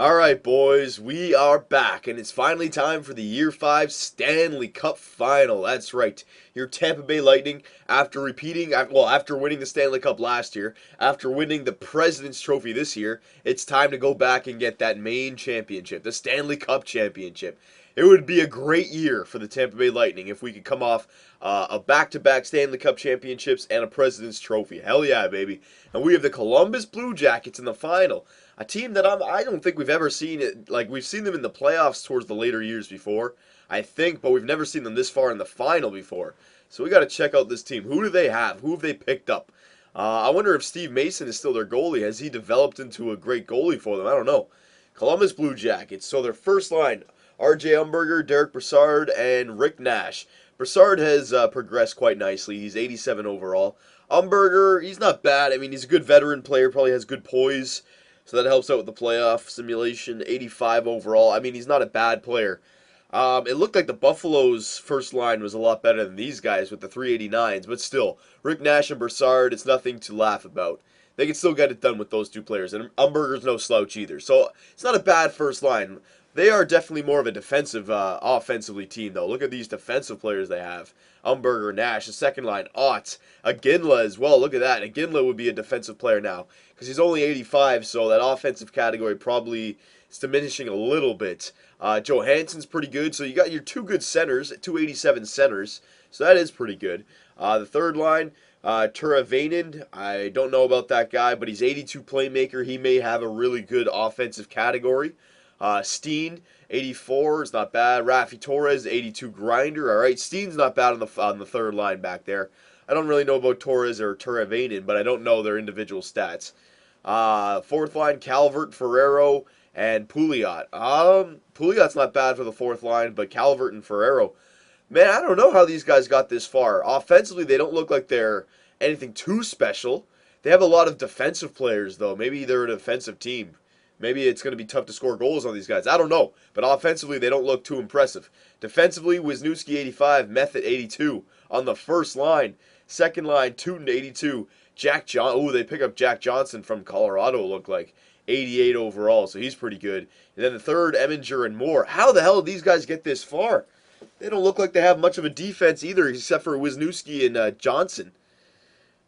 Alright, boys, we are back, and it's finally time for the Year 5 Stanley Cup Final. That's right. Your Tampa Bay Lightning, after winning the Stanley Cup last year, after winning the President's Trophy this year, it's time to go back and get that main championship, the Stanley Cup Championship. It would be a great year for the Tampa Bay Lightning if we could come off a back-to-back Stanley Cup championships and a President's Trophy. Hell yeah, baby. And we have the Columbus Blue Jackets in the final. A team that I don't think we've ever seen it. Like, we've seen them in the playoffs towards the later years before, I think, but we've never seen them this far in the final before. So we got to check out this team. Who do they have? Who have they picked up? I wonder if Steve Mason is still their goalie. Has he developed into a great goalie for them? I don't know. Columbus Blue Jackets. So their first line, R.J. Umberger, Derek Brassard, and Rick Nash. Brassard has progressed quite nicely. He's 87 overall. Umberger, he's not bad. I mean, he's a good veteran player, probably has good poise. So that helps out with the playoff simulation. 85 overall. I mean, he's not a bad player. It looked like the Buffalo's first line was a lot better than these guys with the 389s, but still, Rick Nash and Brassard, it's nothing to laugh about. They can still get it done with those two players, and Umberger's no slouch either. So it's not a bad first line. They are definitely more of a defensive, offensively team, though. Look at these defensive players they have. Umberger, Nash, the second line, Ott, Aginla as well. Look at that. Aginla would be a defensive player now because he's only 85, so that offensive category probably is diminishing a little bit. Johansson's pretty good, so you got your two good centers, 287 centers, so that is pretty good. The third line, Teravainen, I don't know about that guy, but he's 82 playmaker. He may have a really good offensive category. Steen, 84 is not bad. Rafi Torres, 82 grinder. All right, Steen's not bad on the third line back there. I don't really know about Torres or Teravainen, but I don't know their individual stats. Fourth line, Calvert, Ferrero, and Pouliot. Pouliot's not bad for the fourth line, but Calvert and Ferrero, man, I don't know how these guys got this far. Offensively, they don't look like they're anything too special. They have a lot of defensive players, though. Maybe they're a defensive team. Maybe it's going to be tough to score goals on these guys. I don't know. But offensively, they don't look too impressive. Defensively, Wisniewski 85, Method 82 on the first line. Second line, Tootin 82. They pick up Jack Johnson from Colorado, it looked like. 88 overall, so he's pretty good. And then the third, Eminger and Moore. How the hell did these guys get this far? They don't look like they have much of a defense either, except for Wisniewski and Johnson.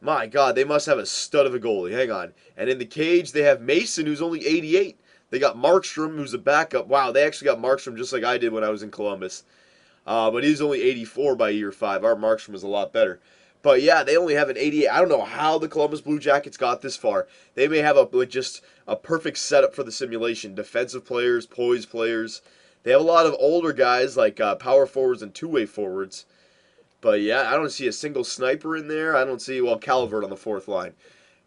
My God, they must have a stud of a goalie. Hang on. And in the cage, they have Mason, who's only 88. They got Markstrom, who's a backup. Wow, they actually got Markstrom just like I did when I was in Columbus. But he's only 84 by year 5. Our Markstrom is a lot better. But yeah, they only have an 88. I don't know how the Columbus Blue Jackets got this far. They may have just a perfect setup for the simulation. Defensive players, poise players. They have a lot of older guys like power forwards and two-way forwards. But yeah, I don't see a single sniper in there. I don't see, Calvert on the fourth line.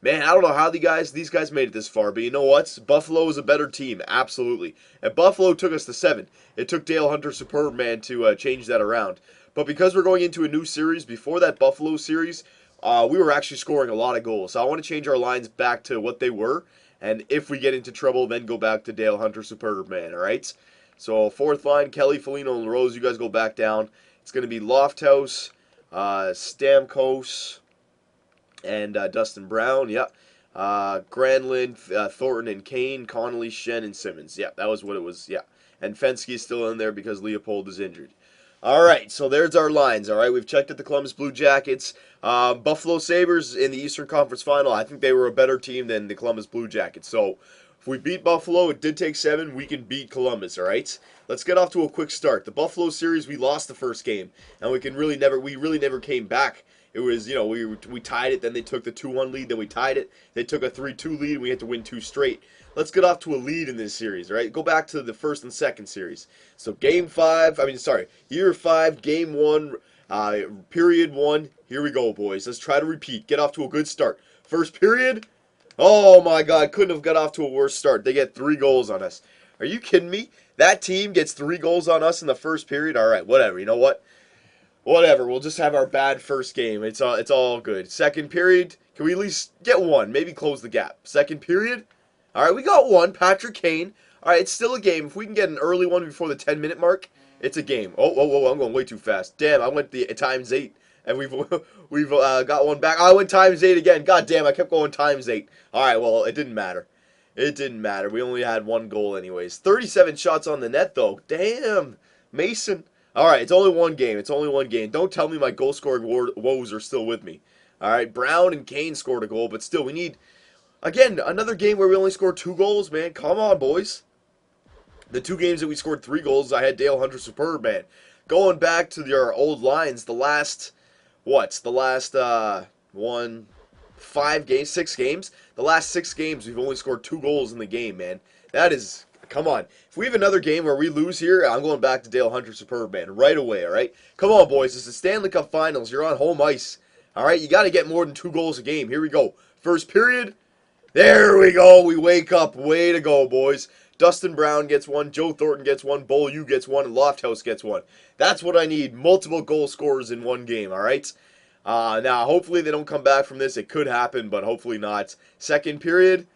Man, I don't know how these guys made it this far, but you know what? Buffalo is a better team, absolutely. And Buffalo took us to 7. It took Dale Hunter Superman to change that around. But because we're going into a new series, before that Buffalo series, we were actually scoring a lot of goals. So I want to change our lines back to what they were. And if we get into trouble, then go back to Dale Hunter Superman, all right? So fourth line, Kelly, Foligno, and LaRose, you guys go back down. It's going to be Lofthouse, Stamkos, and Dustin Brown. Yep. Granlund, Thornton, and Kane, Connolly, Shen, and Simmons. Yeah, that was what it was. Yeah. And Fensky is still in there because Leopold is injured. All right, so there's our lines. All right, we've checked at the Columbus Blue Jackets. Buffalo Sabres in the Eastern Conference Final. I think they were a better team than the Columbus Blue Jackets. So if we beat Buffalo, it did take 7. We can beat Columbus. All right. Let's get off to a quick start. The Buffalo series, we lost the first game, and we really never came back. It was, we tied it, then they took the 2-1 lead, then we tied it. They took a 3-2 lead, and we had to win 2 straight. Let's get off to a lead in this series, all right? Go back to the first and second series. So year 5, game 1, period 1. Here we go, boys. Let's try to repeat. Get off to a good start. First period, oh my God, couldn't have got off to a worse start. They get 3 goals on us. Are you kidding me? That team gets 3 goals on us in the first period? All right, whatever. You know what? Whatever. We'll just have our bad first game. It's all good. Second period, can we at least get 1? Maybe close the gap. Second period? All right, we got 1. Patrick Kane. All right, it's still a game. If we can get an early one before the 10-minute mark, it's a game. Oh, I'm going way too fast. Damn, I went the times 8, and we've got one back. Oh, I went times 8 again. God damn, I kept going times 8. All right, well, it didn't matter. It didn't matter. We only had one goal anyways. 37 shots on the net, though. Damn. Mason. All right, it's only one game. It's only one game. Don't tell me my goal-scoring woes are still with me. All right, Brown and Kane scored a goal, but still, we need, again, another game where we only scored 2 goals, man. Come on, boys. The 2 games that we scored 3 goals, I had Dale Hunter superb, man. Going back to your old lines, the last, the last, 5 games, 6 games? The last 6 games, we've only scored 2 goals in the game, man. That is, come on. If we have another game where we lose here, I'm going back to Dale Hunter superb, man, right away, all right? Come on, boys. It's the Stanley Cup Finals. You're on home ice, all right? You got to get more than 2 goals a game. Here we go. First period. There we go. We wake up. Way to go, boys. Dustin Brown gets one. Joe Thornton gets one. Beaulieu gets one. And Lofthouse gets one. That's what I need. Multiple goal scorers in one game, all right? Now, hopefully they don't come back from this. It could happen, but hopefully not. Second period.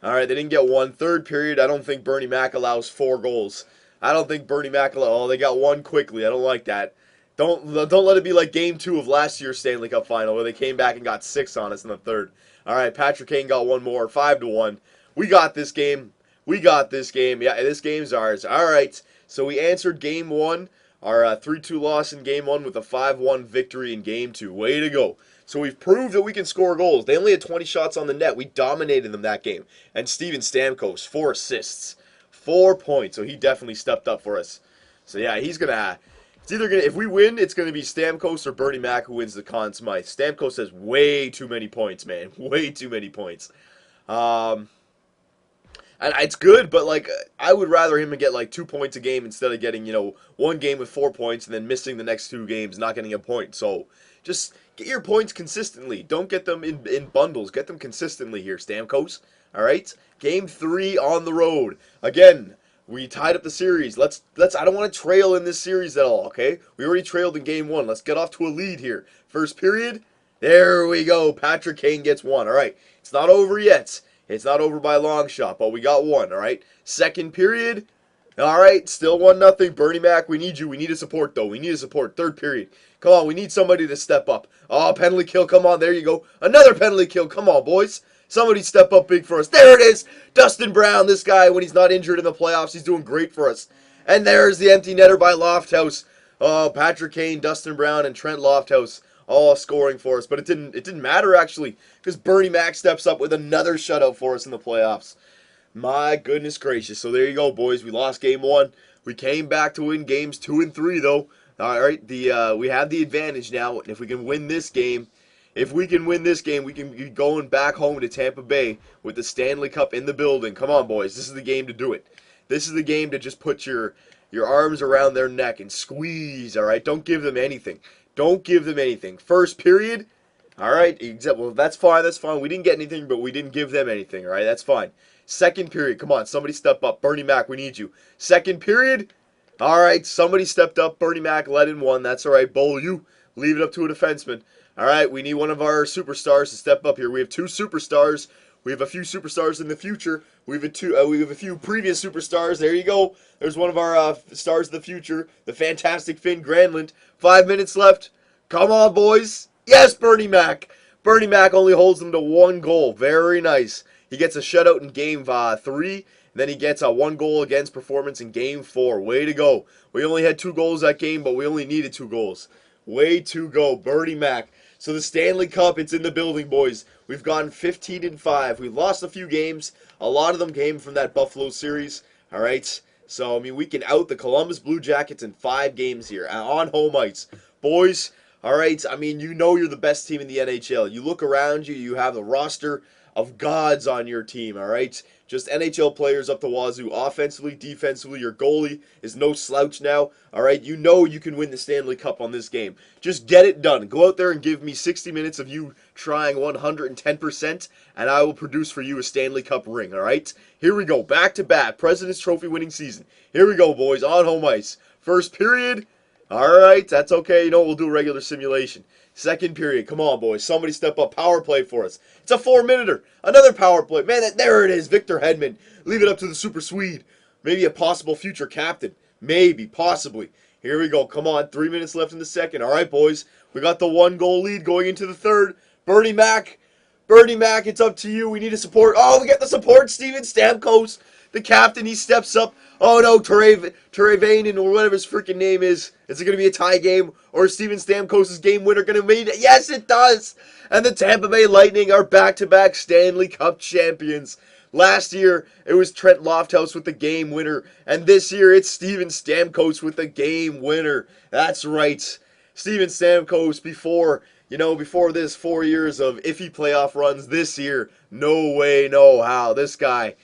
All right, they didn't get one. Third period, I don't think Bernie Mac allows 4 goals. I don't think Bernie Mac oh, they got one quickly. I don't like that. Don't let it be like Game 2 of last year's Stanley Cup Final where they came back and got 6 on us in the third. All right, Patrick Kane got one more, 5-1. We got this game. We got this game. Yeah, this game's ours. All right, so we answered Game 1, our 3-2 loss in Game 1 with a 5-1 victory in Game 2. Way to go. So we've proved that we can score goals. They only had 20 shots on the net. We dominated them that game. And Steven Stamkos, 4 assists, 4 points. So he definitely stepped up for us. So yeah, he's gonna. It's either gonna. If we win, it's gonna be Stamkos or Bernie Mac who wins the Conn Smythe. Stamkos has way too many points, man. Way too many points. And it's good, but like I would rather him get like 2 points a game instead of getting 1 game with 4 points and then missing the next 2 games, not getting a point. So just get your points consistently. Don't get them in bundles. Get them consistently here, Stamkos. All right. Game 3 on the road. Again, we tied up the series. Let's. I don't want to trail in this series at all. Okay. We already trailed in Game 1. Let's get off to a lead here. First period. There we go. Patrick Kane gets one. All right. It's not over yet. It's not over by a long shot, but we got one. All right. Second period. All right. Still 1-0. Bernie Mac, we need you. We need a support though. We need a support. Third period. Come on, we need somebody to step up. Oh, penalty kill, come on, there you go. Another penalty kill, come on, boys. Somebody step up big for us. There it is. Dustin Brown, this guy, when he's not injured in the playoffs, he's doing great for us. And there's the empty netter by Lofthouse. Oh, Patrick Kane, Dustin Brown, and Trent Lofthouse all scoring for us. But it didn't matter, actually, because Bernie Mac steps up with another shutout for us in the playoffs. My goodness gracious. So there you go, boys. We lost Game 1. We came back to win Games 2 and 3, though. All right, we have the advantage now. If we can win this game, we can be going back home to Tampa Bay with the Stanley Cup in the building. Come on, boys. This is the game to do it. This is the game to just put your arms around their neck and squeeze, all right? Don't give them anything. Don't give them anything. First period, all right? Well, that's fine. That's fine. We didn't get anything, but we didn't give them anything, all right? That's fine. Second period, come on. Somebody step up. Bernie Mac, we need you. Second period. All right, somebody stepped up. Bernie Mac led in one. That's all right. Beaulieu, leave it up to a defenseman. All right, we need one of our superstars to step up here. We have 2 superstars. We have a few superstars in the future. We have a few previous superstars. There you go. There's one of our stars of the future, the fantastic Finn Granlund. 5 minutes left. Come on, boys. Yes, Bernie Mac. Bernie Mac only holds them to 1 goal. Very nice. He gets a shutout in Game 3. Then he gets a 1 goal against performance in Game 4. Way to go. We only had 2 goals that game, but we only needed 2 goals. Way to go, Bernie Mac. So the Stanley Cup, it's in the building, boys. We've gone 15-5. We've lost a few games. A lot of them came from that Buffalo series. All right. So, I mean, we can out the Columbus Blue Jackets in 5 games here on home ice. Boys, all right, I mean, you're the best team in the NHL. You look around you, you have the roster of gods on your team, all right? Just NHL players up the wazoo, offensively, defensively. Your goalie is no slouch now, all right? You know you can win the Stanley Cup on this game. Just get it done. Go out there and give me 60 minutes of you trying 110%, and I will produce for you a Stanley Cup ring, all right? Here we go, back-to-back, President's Trophy winning season. Here we go, boys, on home ice. First period, all right, that's okay. You know, we'll do a regular simulation. Second period, come on, boys. Somebody step up. Power play for us. It's a 4-minuter. Another power play. Man, there it is. Victor Hedman. Leave it up to the Super Swede. Maybe a possible future captain. Maybe, possibly. Here we go. Come on. 3 minutes left in the second. All right, boys. We got the 1-goal lead going into the third. Bernie Mac. Bernie Mac, it's up to you. We need a support. Oh, we get the support. Steven Stamkos, the captain, he steps up. Oh no, Teravainen, or whatever his freaking name is. Is it going to be a tie game? Or is Steven Stamkos' game winner going to make it? Yes, it does! And the Tampa Bay Lightning are back-to-back Stanley Cup champions. Last year, it was Trent Lofthouse with the game winner. And this year, it's Steven Stamkos with the game winner. That's right. Steven Stamkos before this 4 years of iffy playoff runs. This year, no way, no how. This guy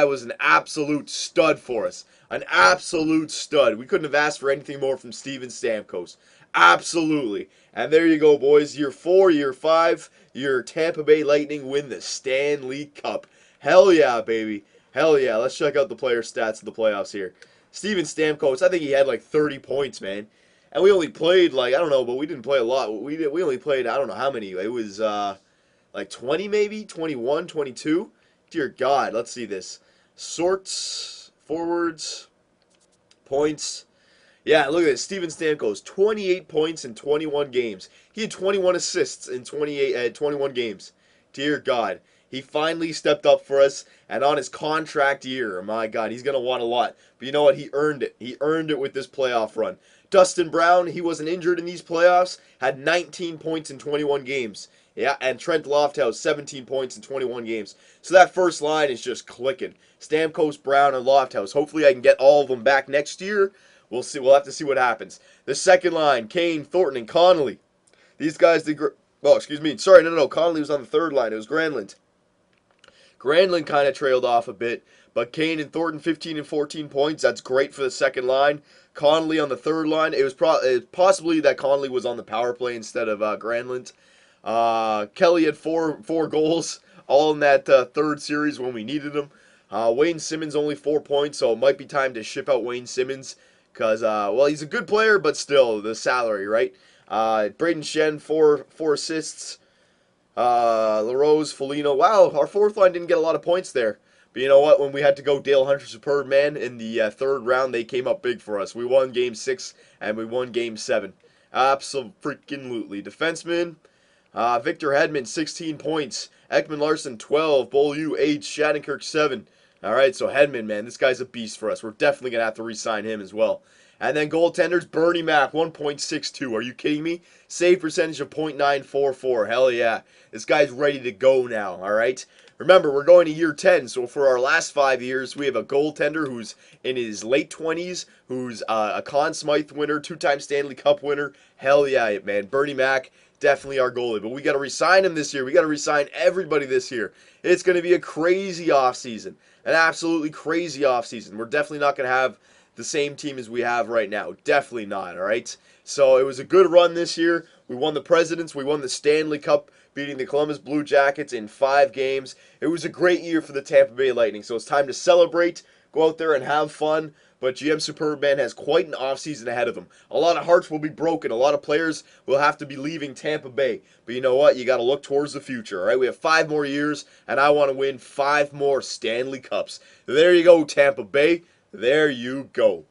was an absolute stud for us. An absolute stud. We couldn't have asked for anything more from Steven Stamkos. Absolutely. And there you go, boys. Year 4, Year 5, your Tampa Bay Lightning win the Stanley Cup. Hell yeah, baby. Hell yeah. Let's check out the player stats of the playoffs here. Steven Stamkos, I think he had like 30 points, man. And we only played I don't know, but we didn't play a lot. We only played, I don't know how many. It was like 20 maybe, 21, 22. Dear God, let's see this. Sorts, forwards, points. Yeah, look at this. Steven Stamkos, 28 points in 21 games. He had 21 assists in 21 games. Dear God. He finally stepped up for us, and on his contract year, my God, he's going to want a lot. But you know what? He earned it. He earned it with this playoff run. Dustin Brown, he wasn't injured in these playoffs, had 19 points in 21 games. Yeah, and Trent Lofthouse, 17 points in 21 games. So that first line is just clicking. Stamkos, Brown, and Lofthouse. Hopefully I can get all of them back next year. We'll see. We'll have to see what happens. The second line, Kane, Thornton, and Connolly. These guys did great. Oh, excuse me. Sorry, no. Connolly was on the third line. It was Granlund. Granlund kind of trailed off a bit, but Kane and Thornton 15 and 14 points. That's great for the second line. Connolly on the third line. It was possibly that Connolly was on the power play instead of Granlund. Kelly had four goals, all in that third series when we needed them. Wayne Simmons only 4 points, so it might be time to ship out Wayne Simmons because, well, he's a good player, but still, the salary, right? Braden Shen, four assists. LaRose, Foligno. Wow, our fourth line didn't get a lot of points there. But you know what? When we had to go Dale Hunter Superb Man in the third round, they came up big for us. We won Game 6 and we won Game 7. Absolutely. Defenseman, Victor Hedman, 16 points. Ekman Larson, 12. Beaulieu, 8. Shattenkirk, 7. All right, so Hedman, man, this guy's a beast for us. We're definitely going to have to re-sign him as well. And then goaltenders, Bernie Mac, 1.62. Are you kidding me? Save percentage of .944. Hell yeah. This guy's ready to go now, all right? Remember, we're going to year 10, so for our last 5 years, we have a goaltender who's in his late 20s, who's a Conn Smythe winner, 2-time Stanley Cup winner. Hell yeah, man. Bernie Mac, definitely our goalie. But we got to re-sign him this year. We got to re-sign everybody this year. It's going to be a crazy offseason. An absolutely crazy offseason. We're definitely not going to have the same team as we have right now. Definitely not, all right? So it was a good run this year. We won the Presidents. We won the Stanley Cup, beating the Columbus Blue Jackets in 5 games. It was a great year for the Tampa Bay Lightning, so it's time to celebrate, go out there and have fun. But GM Superbman has quite an offseason ahead of him. A lot of hearts will be broken. A lot of players will have to be leaving Tampa Bay. But you know what? You got to look towards the future, all right? We have 5 more years, and I want to win 5 more Stanley Cups. There you go, Tampa Bay. There you go.